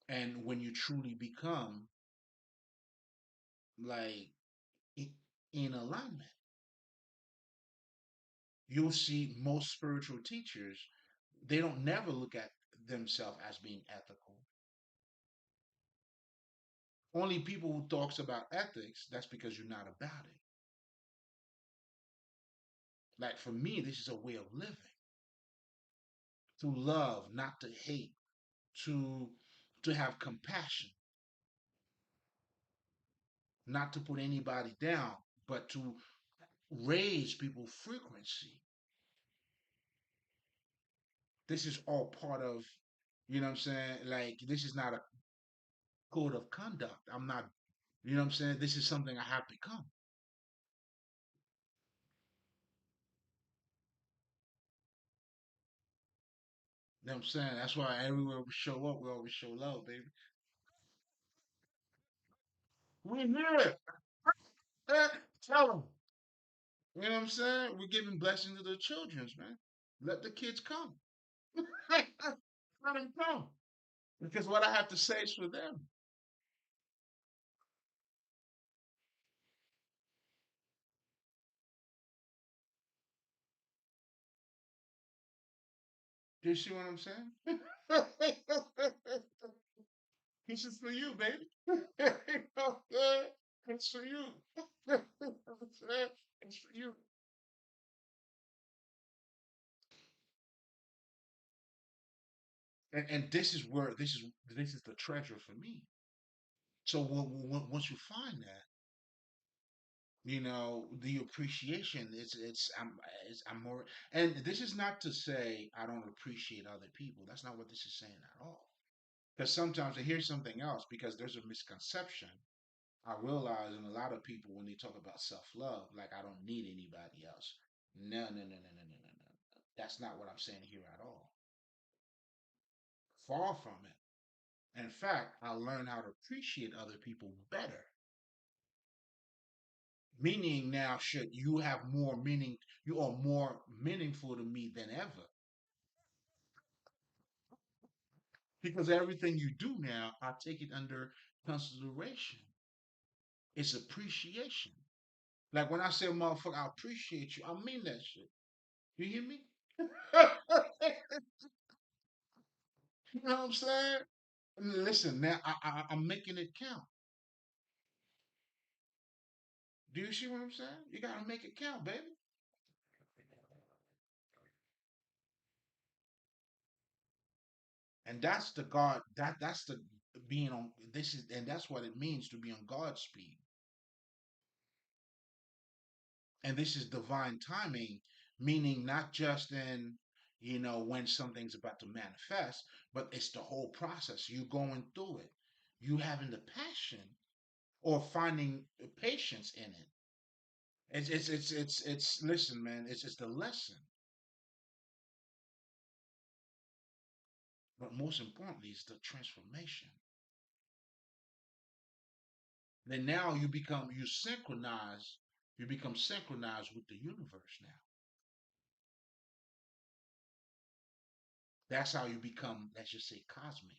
and when you truly become like in alignment, you'll see most spiritual teachers, they don't never look at themselves as being ethical. Only people who talks about ethics, that's because you're not about it. Like for me, this is a way of living. To love, not to hate, to to have compassion, not to put anybody down, but to raise people's frequency. This is all part of, what I'm saying? Like this is not a code of conduct. I'm not, what I'm saying? This is something I have become. You know what I'm saying? That's why everywhere we show up, we always show love, baby. We here. Tell them. You know what I'm saying? We're giving blessings to the childrens, man. Let the kids come. Let them come. Because what I have to say is for them. Do you see what I'm saying? This is for you, baby. It's for you. It's for you. And this is the treasure for me. So once you find that, the appreciation I'm more. And this is not to say I don't appreciate other people. That's not what this is saying at all. Because sometimes I hear something else because there's a misconception. I realize in a lot of people when they talk about self-love, like I don't need anybody else. No, no, no, no, no, no, no, no. That's not what I'm saying here at all. Far from it. In fact, I learned how to appreciate other people better. Meaning now, should you have more meaning, you are more meaningful to me than ever. Because everything you do now, I take it under consideration. It's appreciation. Like when I say, motherfucker, I appreciate you, I mean that shit. You hear me? You know what I'm saying? Listen, now I'm making it count. Do you see what I'm saying? You gotta make it count, baby. And that's the God. That's the being on. This is, and that's what it means to be on God's speed. And this is divine timing, meaning not just in when something's about to manifest, but it's the whole process. You going through it, you having the passion or finding patience in it. It's listen, man. It's the lesson, but most importantly, it's the transformation. Then now you become synchronized with the universe now. That's how you become, let's just say, cosmic.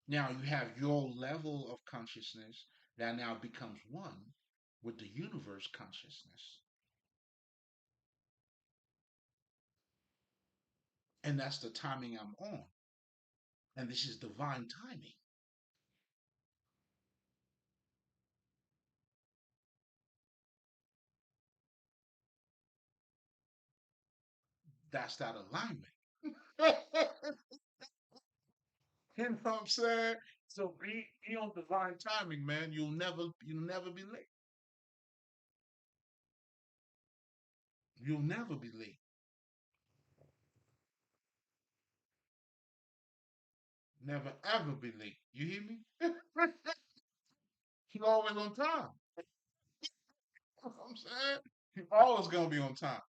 Now you have your level of consciousness that now becomes one with the universe consciousness. And that's the timing I'm on. And this is divine timing. That's that alignment. You know what I'm saying? So be on divine timing, man. You'll never be late. You'll never be late. Never ever be late. You hear me? He always on time. You know what I'm saying? He always gonna be on time.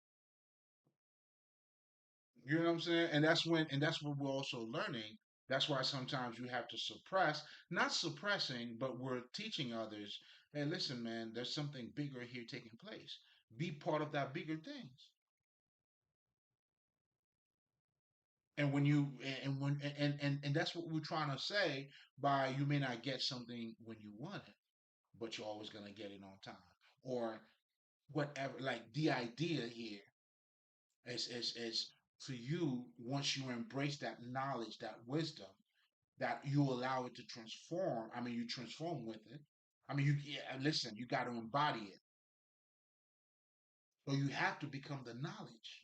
You know what I'm saying? And that's what we're also learning. That's why sometimes you have to suppress, not suppressing, but we're teaching others, hey, listen, man, there's something bigger here taking place. Be part of that bigger things. And when you and that's what we're trying to say by you may not get something when you want it, but you're always gonna get it on time. Or whatever, like the idea here is for you, once you embrace that knowledge, that wisdom, that you allow it to transform. I mean, you transform with it. I mean, you yeah, listen. You got to embody it, so you have to become the knowledge.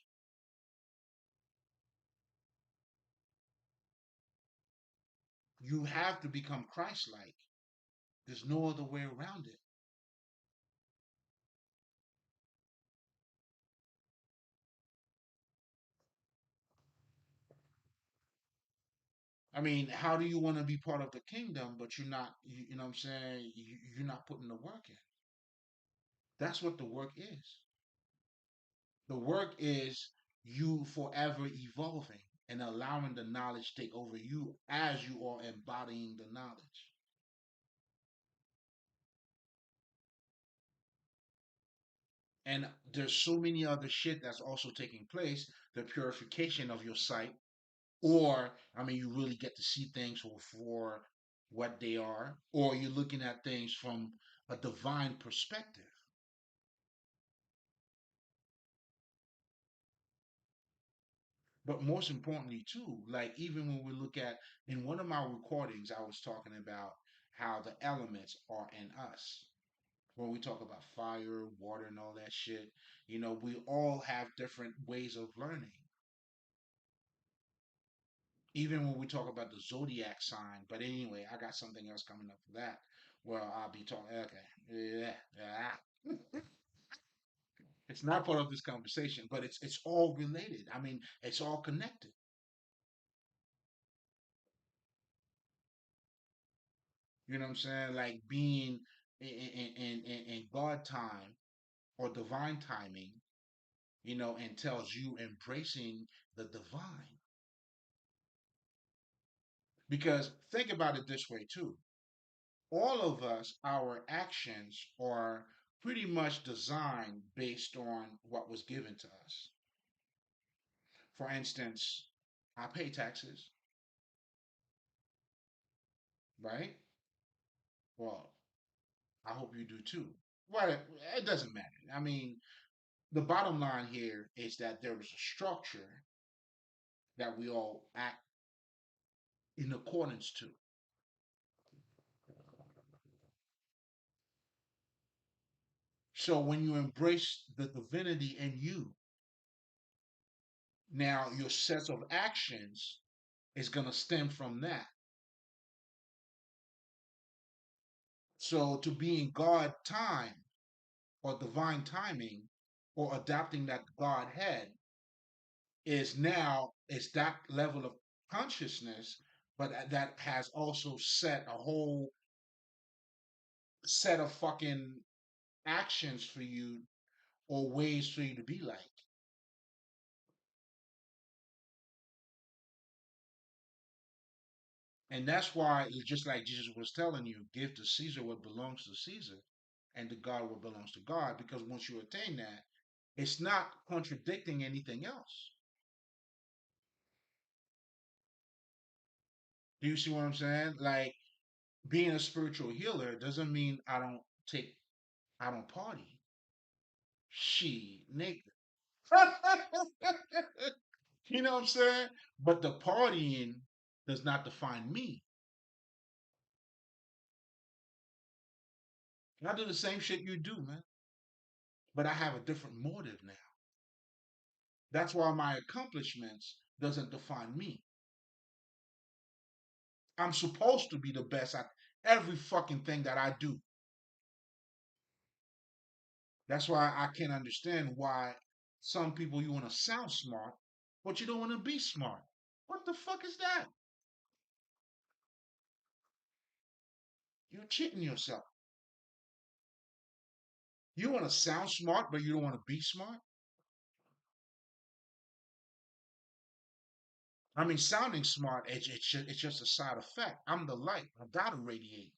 You have to become Christ-like. There's no other way around it. I mean, how do you want to be part of the kingdom, but you're not? You know what I'm saying? You're not putting the work in. That's what the work is. The work is you forever evolving and allowing the knowledge take over you as you are embodying the knowledge. And there's so many other shit that's also taking place. The purification of your sight, or I mean, you really get to see things for what they are, or you're looking at things from a divine perspective. But most importantly, too, like even when we look at in one of my recordings, I was talking about how the elements are in us. When we talk about fire, water, and all that shit, we all have different ways of learning. Even when we talk about the zodiac sign. But anyway, I got something else coming up for that. Well, I'll be talking. Okay, yeah, yeah. It's not part of this conversation, but it's all related. I mean, it's all connected. You know what I'm saying? Like being in God time or divine timing, entails you embracing the divine. Because think about it this way too. All of us, our actions are pretty much designed based on what was given to us. For instance, I pay taxes, right? Well, I hope you do too. Well, it doesn't matter. I mean, the bottom line here is that there is a structure that we all act in accordance to. So when you embrace the divinity in you, now your sets of actions is going to stem from that. So to be in God time or divine timing or adopting that Godhead is that level of consciousness, but that has also set a whole set of fucking actions for you or ways for you to be like. And that's why, just like Jesus was telling you, give to Caesar what belongs to Caesar and to God what belongs to God. Because once you attain that, it's not contradicting anything else. Do you see what I'm saying? Like being a spiritual healer doesn't mean take, I don't party. She, nigga. You know what I'm saying? But the partying does not define me. I do the same shit you do, man. But I have a different motive now. That's why my accomplishments doesn't define me. I'm supposed to be the best at every fucking thing that I do. That's why I can't understand why some people you want to sound smart, but you don't want to be smart. What the fuck is that? You're cheating yourself. You want to sound smart, but you don't want to be smart. I mean, sounding smart, it's just a side effect. I'm the light. I gotta radiate.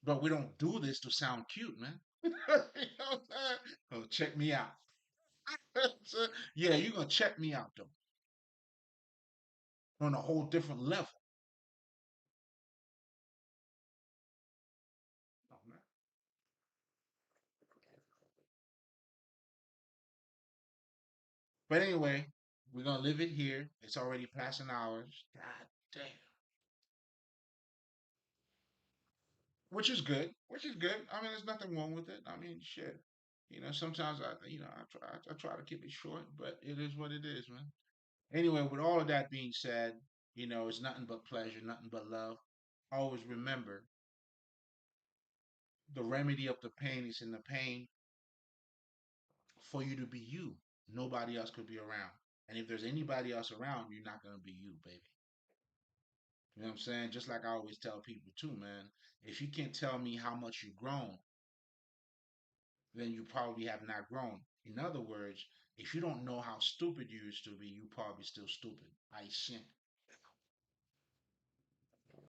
But we don't do this to sound cute, man. You know what I'm saying? Oh, check me out. So, yeah, you're gonna check me out though, on a whole different level. Oh, man. But anyway, we're gonna leave it here. It's already past an hour. God damn. Which is good. Which is good. I mean, there's nothing wrong with it. I mean, shit. Sometimes I try to keep it short, but it is what it is, man. Anyway, with all of that being said, it's nothing but pleasure, nothing but love. Always remember the remedy of the pain is in the pain for you to be you. Nobody else could be around. And if there's anybody else around, you're not gonna be you, baby. You know what I'm saying? Just like I always tell people too, man. If you can't tell me how much you've grown, then you probably have not grown. In other words, if you don't know how stupid you used to be, you probably still stupid. I sink.